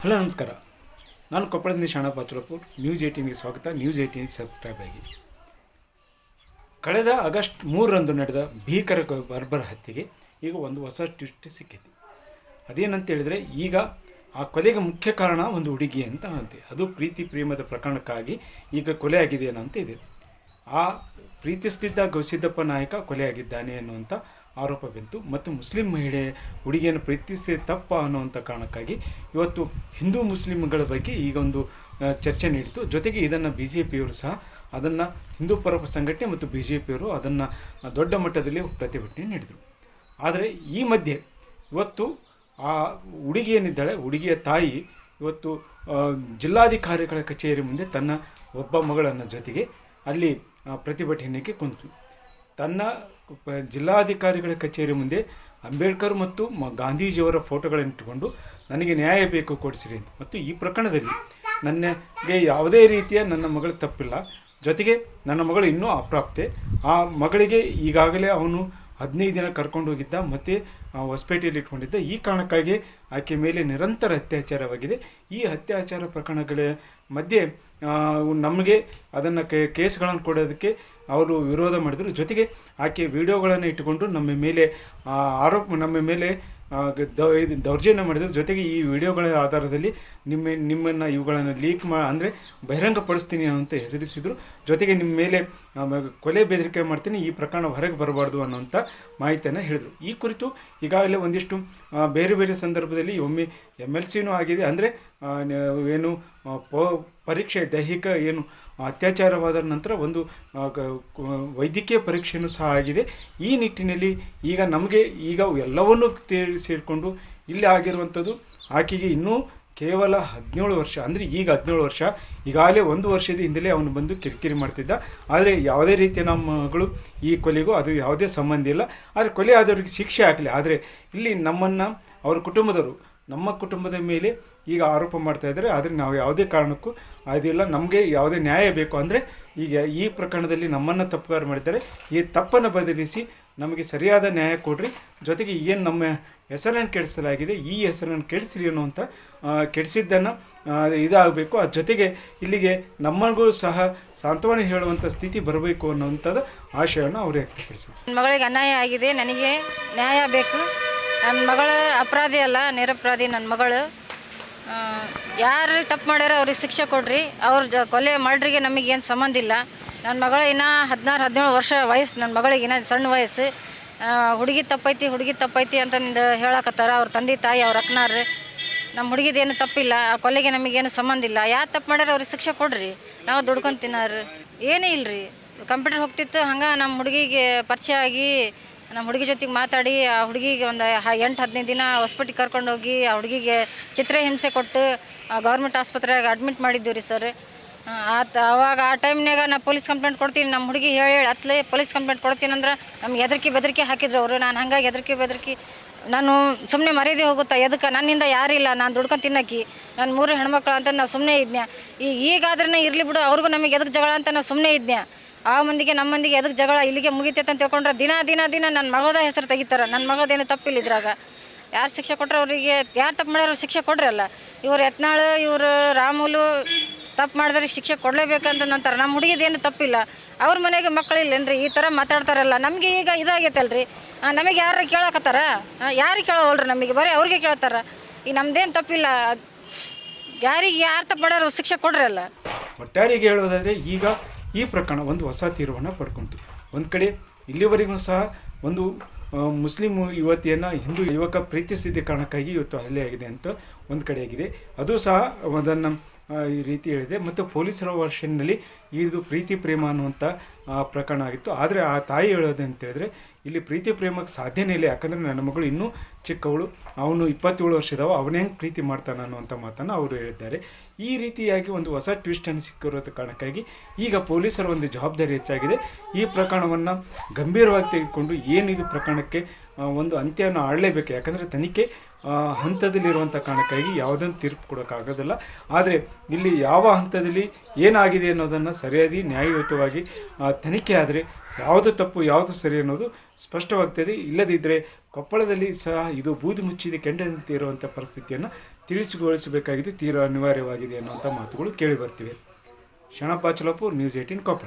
Hello ನಮಸ್ಕಾರ. ನಾನು ಕೊಪ್ಪಳದಿಂದ Shanappa ಬಾಚುಳಪುರ್. News 18ಗೆ ಸ್ವಾಗತ. ನ್ಯೂಸ್ 18 ಸಬ್ಸ್ಕ್ರೈಬ್ ಆಗಿ. ಕಳೆದ ಆಗಸ್ಟ್ 3ರಂದು ನಡೆದ ಭೀಕರ ಬರ್ಬರ ಹತ್ಯೆಗೆ ಈಗ ಒಂದು ಹೊಸ ಟ್ವಿಸ್ಟ್ ಸಿಕ್ಕೈತಿ. ಅದೇನಂತ ಹೇಳಿದರೆ, ಈಗ ಆ ಕೊಲೆಗೆ ಮುಖ್ಯ ಕಾರಣ ಒಂದು ಹುಡುಗಿ ಅಂತ ಅಂತೆ. ಅದು ಪ್ರೀತಿ ಪ್ರೇಮದ ಪ್ರಕರಣಕ್ಕಾಗಿ ಈಗ ಕೊಲೆ ಆಗಿದೆ ಅಂತ ಇದೆ. ಆ ಪ್ರೀತಿಸ್ತಿದ್ದ ಗವಿಸಿದ್ದಪ್ಪ ನಾಯಕ ಕೊಲೆಯಾಗಿದ್ದಾನೆ ಅನ್ನುವಂಥ ಆರೋಪ ಬಂತು. ಮತ್ತು ಮುಸ್ಲಿಂ ಮಹಿಳೆ ಹುಡುಗಿಯನ್ನು ಪ್ರೀತಿಸಿದ ತಪ್ಪ ಅನ್ನುವಂಥ ಕಾರಣಕ್ಕಾಗಿ ಇವತ್ತು ಹಿಂದೂ ಮುಸ್ಲಿಮ್ಗಳ ಬಗ್ಗೆ ಈಗ ಒಂದು ಚರ್ಚೆ ನೀಡಿತು. ಜೊತೆಗೆ ಇದನ್ನು BJPಯವರು ಸಹ ಅದನ್ನು ಹಿಂದೂ ಪರ ಸಂಘಟನೆ ಮತ್ತು BJPಯವರು ಅದನ್ನು ದೊಡ್ಡ ಮಟ್ಟದಲ್ಲಿ ಪ್ರತಿಭಟನೆ ನೀಡಿದರು. ಆದರೆ ಈ ಮಧ್ಯೆ ಇವತ್ತು ಆ ಹುಡುಗಿ ಏನಿದ್ದಾಳೆ, ಹುಡುಗಿಯ ತಾಯಿ ಇವತ್ತು ಜಿಲ್ಲಾಧಿಕಾರಿಗಳ ಕಚೇರಿ ಮುಂದೆ ತನ್ನ ಒಬ್ಬ ಮಗಳನ್ನು ಜೊತೆಗೆ ಅಲ್ಲಿ ಪ್ರತಿಭಟನೆಗೆ ಕುಂತು ತನ್ನ ಜಿಲ್ಲಾಧಿಕಾರಿಗಳ ಕಚೇರಿ ಮುಂದೆ ಅಂಬೇಡ್ಕರ್ ಮತ್ತು ಗಾಂಧೀಜಿಯವರ ಫೋಟೋಗಳನ್ನು ಇಟ್ಟುಕೊಂಡು ನನಗೆ ನ್ಯಾಯ ಬೇಕು ಕೊಡಿಸಿರಿ ಅಂತ. ಮತ್ತು ಈ ಪ್ರಕರಣದಲ್ಲಿ ನನಗೆ ಯಾವುದೇ ರೀತಿಯ ನನ್ನ ಮಗಳು ತಪ್ಪಿಲ್ಲ, ಜೊತೆಗೆ ನನ್ನ ಮಗಳು ಇನ್ನೂ ಅಪ್ರಾಪ್ತೆ. ಆ ಮಗಳಿಗೆ ಈಗಾಗಲೇ ಅವನು 15 ದಿನ ಕರ್ಕೊಂಡು ಹೋಗಿದ್ದ ಮತ್ತು ಹೊಸಪೇಟೆಯಲ್ಲಿ ಇಟ್ಕೊಂಡಿದ್ದ. ಈ ಕಾರಣಕ್ಕಾಗಿ ಆಕೆ ಮೇಲೆ ನಿರಂತರ ಅತ್ಯಾಚಾರವಾಗಿದೆ. ಈ ಅತ್ಯಾಚಾರ ಪ್ರಕರಣಗಳ ಮಧ್ಯೆ ನಮಗೆ ಅದನ್ನು ಕೇಸ್ಗಳನ್ನು ಕೊಡೋದಕ್ಕೆ ಅವರು ವಿರೋಧ ಮಾಡಿದರು. ಜೊತೆಗೆ ಆಕೆ ವಿಡಿಯೋಗಳನ್ನು ಇಟ್ಟುಕೊಂಡು ನಮ್ಮ ಮೇಲೆ ನಮ್ಮ ಮೇಲೆ ದೌರ್ಜನ್ಯ ಮಾಡಿದರು. ಜೊತೆಗೆ ಈ ವಿಡಿಯೋಗಳ ಆಧಾರದಲ್ಲಿ ನಿಮ್ಮನ್ನು ಇವುಗಳನ್ನು ಲೀಕ್ ಅಂದರೆ ಬಹಿರಂಗಪಡಿಸ್ತೀನಿ ಅಂತ ಹೆದರಿಸಿದರು. ಜೊತೆಗೆ ನಿಮ್ಮ ಮೇಲೆ ಕೊಲೆ ಬೆದರಿಕೆ ಮಾಡ್ತೀನಿ, ಈ ಪ್ರಕರಣ ಹೊರಗೆ ಬರಬಾರ್ದು ಅನ್ನೋಂಥ ಮಾಹಿತಿಯನ್ನು ಹೇಳಿದರು. ಈ ಕುರಿತು ಈಗಾಗಲೇ ಒಂದಿಷ್ಟು ಬೇರೆ ಬೇರೆ ಸಂದರ್ಭದಲ್ಲಿ ಒಮ್ಮೆ MLCನೂ ಆಗಿದೆ. ಅಂದರೆ ಏನು ಪರೀಕ್ಷೆ ದೈಹಿಕ ಏನು ಅತ್ಯಾಚಾರವಾದ ನಂತರ ಒಂದು ವೈದ್ಯಕೀಯ ಪರೀಕ್ಷೆಯೂ ಸಹ ಆಗಿದೆ. ಈ ನಿಟ್ಟಿನಲ್ಲಿ ಈಗ ನಮಗೆ ಈಗ ಎಲ್ಲವನ್ನೂ ಸೇರಿಕೊಂಡು ಇಲ್ಲಿ ಆಗಿರುವಂಥದ್ದು ಆಕೆಗೆ ಇನ್ನೂ ಕೇವಲ 17 ವರ್ಷ. ಅಂದರೆ ಈಗ 17 ವರ್ಷ, ಈಗಾಗಲೇ 1 ವರ್ಷದ ಹಿಂದಲೇ ಅವನು ಬಂದು ಕಿರಿಕಿರಿ ಮಾಡ್ತಿದ್ದ. ಆದರೆ ಯಾವುದೇ ರೀತಿಯ ನಮ್ಮ ಮಗಳು ಈ ಕೊಲೆಗೂ ಅದು ಯಾವುದೇ ಸಂಬಂಧ ಇಲ್ಲ. ಆದರೆ ಕೊಲೆ ಆದವರಿಗೆ ಶಿಕ್ಷೆ ಆಗಲಿ. ಆದರೆ ಇಲ್ಲಿ ನಮ್ಮನ್ನು ಅವ್ರ ಕುಟುಂಬದವರು ನಮ್ಮ ಕುಟುಂಬದ ಮೇಲೆ ಈಗ ಆರೋಪ ಮಾಡ್ತಾ ಇದ್ದಾರೆ. ಆದರೆ ನಾವು ಯಾವುದೇ ಕಾರಣಕ್ಕೂ ಅದಿಲ್ಲ, ನಮಗೆ ಯಾವುದೇ ನ್ಯಾಯ ಬೇಕು. ಅಂದರೆ ಈಗ ಈ ಪ್ರಕರಣದಲ್ಲಿ ನಮ್ಮನ್ನು ತಪ್ಪುಗಾರ ಮಾಡಿದ್ದಾರೆ. ಈ ತಪ್ಪನ್ನು ಬದಲಿಸಿ ನಮಗೆ ಸರಿಯಾದ ನ್ಯಾಯ ಕೊಡ್ರಿ. ಜೊತೆಗೆ ಏನು ನಮ್ಮ ಹೆಸರನ್ನು ಕೆಡಿಸಲಾಗಿದೆ, ಈ ಹೆಸರನ್ನು ಕೆಡಿಸಿರಿ ಅನ್ನುವಂಥ ಕೆಡಿಸಿದ್ದನ್ನು ಇದಾಗಬೇಕು. ಅದ್ರ ಜೊತೆಗೆ ಇಲ್ಲಿಗೆ ನಮಗೂ ಸಹ ಸಾಂತ್ವನ ಹೇಳುವಂಥ ಸ್ಥಿತಿ ಬರಬೇಕು ಅನ್ನೋವಂಥದ್ದು ಆಶಯವನ್ನು ಅವರು ವ್ಯಕ್ತಪಡಿಸಿದರು. ನನ್ನ ಮಗಳಿಗೆ ಅನ್ಯಾಯ ಆಗಿದೆ, ನನಗೆ ನ್ಯಾಯ ಬೇಕು. ನನ್ನ ಮಗಳು ಅಪರಾಧಿ ಅಲ್ಲ, ನಿರಪರಾಧಿ. ನನ್ನ ಮಗಳು ಯಾರು ತಪ್ಪು ಮಾಡ್ಯಾರ ಅವ್ರಿಗೆ ಶಿಕ್ಷೆ ಕೊಡ್ರಿ. ಅವ್ರ ಕೊಲೆ ಮಾಡ್ರಿಗೆ ನಮಗೇನು ಸಂಬಂಧ ಇಲ್ಲ. ನನ್ನ ಮಗಳು ಇನ್ನೂ 16-17 ವರ್ಷ ವಯಸ್ಸು. ನನ್ನ ಮಗಳಿಗೆ ಇನ್ನೂ ಸಣ್ಣ ವಯಸ್ಸು. ಹುಡುಗಿ ತಪ್ಪೈತಿ ಅಂತಂದು ಹೇಳಕತ್ತಾರ ಅವ್ರ ತಂದೆ ತಾಯಿ, ಅವ್ರ ಅಕ್ಕನಾರ್ರಿ. ನಮ್ಮ ಹುಡುಗಿದೇನು ತಪ್ಪಿಲ್ಲ, ಆ ಕೊಲೆಗೆ ನಮಗೇನು ಸಂಬಂಧ ಇಲ್ಲ. ಯಾರು ತಪ್ಪು ಮಾಡ್ಯಾರ ಅವ್ರಿಗೆ ಶಿಕ್ಷೆ ಕೊಡ್ರಿ. ನಾವು ದುಡ್ಕೊಂಡು ತಿನ್ನೋರು ಏನೂ ಇಲ್ಲರಿ. ಕಂಪ್ಯೂಟರ್ ಹೋಗ್ತಿತ್ತು, ಹಂಗೆ ನಮ್ಮ ಹುಡುಗಿಗೆ ಪರಿಚಯ ಆಗಿ ನಮ್ಮ ಹುಡುಗಿ ಜೊತೆಗೆ ಮಾತಾಡಿ ಆ ಹುಡುಗಿಗೆ ಒಂದು 8-15 ದಿನ ಹೊಸ್ಪೇಟೆಗೆ ಕರ್ಕೊಂಡೋಗಿ ಆ ಹುಡುಗಿಗೆ ಚಿತ್ರಹಿಂಸೆ ಕೊಟ್ಟು ಗೌರ್ಮೆಂಟ್ ಆಸ್ಪತ್ರೆಗೆ ಅಡ್ಮಿಟ್ ಮಾಡಿದ್ದೀವಿ ರೀ ಸರ್. ಅವಾಗ ಆ ಟೈಮ್ನಾಗ ನಾ ಪೊಲೀಸ್ ಕಂಪ್ಲೇಂಟ್ ಕೊಡ್ತೀನಿ. ನಮ್ಮ ಹುಡುಗಿ ಹೇಳಿ ಹತ್ತಲೇ ಪೊಲೀಸ್ ಕಂಪ್ಲೇಂಟ್ ಕೊಡ್ತೀನಿ ಅಂದ್ರೆ ನಮ್ಗೆ ಬೆದರಿಕೆ ಹಾಕಿದ್ರು ಅವರು. ನಾನು ಹಂಗಾಗಿ ಹೆದರಿಕೆ ನಾನು ಸುಮ್ಮನೆ ಮರ್ಯಾದೆ ಹೋಗುತ್ತಾ, ಎದಕ್ಕೆ ನನ್ನಿಂದ ಯಾರಿಲ್ಲ, ನಾನು ದುಡ್ಕೊಂಡು ತಿನ್ನಕ್ಕಿ, ನಾನು 3 ಹೆಣ್ಮಕ್ಳು ಅಂತ ನಾವು ಸುಮ್ಮನೆ ಇದ್ನ್ಯಾ. ಈಗಾದ್ರೆ ಇರಲಿ ಬಿಡು, ಅವ್ರಿಗೂ ನಮಗೆ ಎದಕ್ಕೆ ಜಗಳ ಅಂತ ನಾವು ಸುಮ್ಮನೆ ಇದ್ನ್ಯಾ. ಆ ಮಂದಿಗೆ ನಮ್ಮ ಮಂದಿಗೆ ಎದಕ್ಕೆ ಜಗಳ ಇಲ್ಲಿಗೆ ಮುಗಿತೈತೆ ಅಂತ ತಿಳ್ಕೊಂಡ್ರೆ ದಿನ ನನ್ನ ಮಗಳದ ಹೆಸರು ತೆಗಿತಾರೆ. ನನ್ನ ಮಗಳದೇನು ತಪ್ಪಿಲ್ಲ ಇದ್ರಾಗ. ಯಾರು ಶಿಕ್ಷೆ ಕೊಟ್ಟರೆ ಅವರಿಗೆ, ಯಾರು ತಪ್ಪು ಮಾಡ್ಯಾರ ಶಿಕ್ಷೆ ಕೊಡ್ರಲ್ಲ. ಇವ್ರು ಯತ್ನಾಳು, ಇವರು ರಾಮುಲು ತಪ್ಪು ಮಾಡಿದ್ರೆ ಶಿಕ್ಷೆ ಕೊಡಲೇಬೇಕಂತ ನಂತರ ನಮ್ಮ ಹುಡುಗಿದೇನು ತಪ್ಪಿಲ್ಲ. ಅವ್ರ ಮನೆಗೆ ಮಕ್ಕಳಿಲ್ಲೇನ್ರಿ ಈ ಥರ ಮಾತಾಡ್ತಾರಲ್ಲ. ನಮಗೆ ಈಗ ಇದಾಗೈತಲ್ರಿ, ನಮಗೆ ಯಾರು ಕೇಳಕತ್ತಾರ? ಯಾರಿಗೆ ಕೇಳೋವಲ್ರಿ, ನಮಗೆ ಬರೀ ಅವ್ರಿಗೆ ಕೇಳ್ತಾರ. ಈಗ ನಮ್ದೇನು ತಪ್ಪಿಲ್ಲ. ಯಾರು ತಪ್ಪು ಮಾಡ್ಯಾರ ಶಿಕ್ಷೆ ಕೊಡ್ರಲ್ಲ. ಒಟ್ಟಾರಿಗೆ ಹೇಳೋದಾದರೆ ಈಗ ಈ ಪ್ರಕರಣ ಒಂದು ಹೊಸ ತೀರ್ಮಾನ ಪಡ್ಕೊಂತು. ಒಂದು ಕಡೆ ಇಲ್ಲಿವರೆಗೂ ಸಹ ಒಂದು ಮುಸ್ಲಿಂ ಯುವತಿಯನ್ನು ಹಿಂದೂ ಯುವಕ ಪ್ರೀತಿಸಿದ ಕಾರಣಕ್ಕಾಗಿ ಇವತ್ತು ಹಲ್ಲೆಯಾಗಿದೆ ಅಂತ ಒಂದು ಕಡೆಯಾಗಿದೆ. ಅದು ಸಹ ಅದನ್ನು ಈ ರೀತಿ ಹೇಳಿದೆ. ಮತ್ತು ಪೊಲೀಸರ ವರ್ಷನ್ನಲ್ಲಿ ಇದು ಪ್ರೀತಿ ಪ್ರೇಮ ಅನ್ನುವಂಥ ಪ್ರಕರಣ ಆಗಿತ್ತು. ಆದರೆ ಆ ತಾಯಿ ಹೇಳೋದು ಅಂತ ಹೇಳಿದ್ರೆ, ಇಲ್ಲಿ ಪ್ರೀತಿ ಪ್ರೇಮಕ್ಕೆ ಸಾಧ್ಯನೇ ಇಲ್ಲ. ಯಾಕಂದರೆ ನನ್ನ ಮಗಳು ಇನ್ನೂ ಚಿಕ್ಕವಳು, ಅವನು 27 ವರ್ಷದವ, ಅವನೇ ಹೆಂಗೆ ಪ್ರೀತಿ ಮಾಡ್ತಾನೆ ಅನ್ನುವಂಥ ಮಾತನ್ನು ಅವರು ಹೇಳಿದ್ದಾರೆ. ಈ ರೀತಿಯಾಗಿ ಒಂದು ಹೊಸ ಟ್ವಿಸ್ಟನ್ನು ಸಿಕ್ಕಿರೋದ ಕಾರಣಕ್ಕಾಗಿ ಈಗ ಪೊಲೀಸರ ಒಂದು ಜವಾಬ್ದಾರಿ ಹೆಚ್ಚಾಗಿದೆ. ಈ ಪ್ರಕರಣವನ್ನು ಗಂಭೀರವಾಗಿ ತೆಗೆದುಕೊಂಡು ಏನಿದು ಪ್ರಕರಣಕ್ಕೆ ಒಂದು ಅಂತ್ಯವನ್ನು ಆಡಲೇಬೇಕು. ಯಾಕಂದರೆ ತನಿಖೆ ಹಂತದಲ್ಲಿರುವಂಥ ಕಾರಣಕ್ಕಾಗಿ ಯಾವುದನ್ನು ತೀರ್ಪು ಕೊಡೋಕ್ಕಾಗೋದಿಲ್ಲ. ಆದರೆ ಇಲ್ಲಿ ಯಾವ ಹಂತದಲ್ಲಿ ಏನಾಗಿದೆ ಅನ್ನೋದನ್ನು ಸರಿಯಾಗಿ ನ್ಯಾಯಯುತವಾಗಿ ತನಿಖೆ ಆದರೆ ಯಾವುದು ತಪ್ಪು ಯಾವುದು ಸರಿ ಅನ್ನೋದು ಸ್ಪಷ್ಟವಾಗ್ತದೆ. ಇಲ್ಲದಿದ್ದರೆ ಕೊಪ್ಪಳದಲ್ಲಿ ಸಹ ಇದು ಬೂದಿ ಮುಚ್ಚಿದ ಕೆಂಡದಂತೆ ಇರುವಂಥ ಪರಿಸ್ಥಿತಿಯನ್ನು ತಿಳಿಸಿಗೊಳಿಸಬೇಕಾಗಿದ್ದು ತೀರಾ ಅನಿವಾರ್ಯವಾಗಿದೆ ಅನ್ನುವಂಥ ಮಾತುಗಳು ಕೇಳಿಬರ್ತಿವೆ. ಶರಣಪ್ಪ ಚಲಪೂರ್, ನ್ಯೂಸ್ 18 ಕೊಪ್ಪಳ.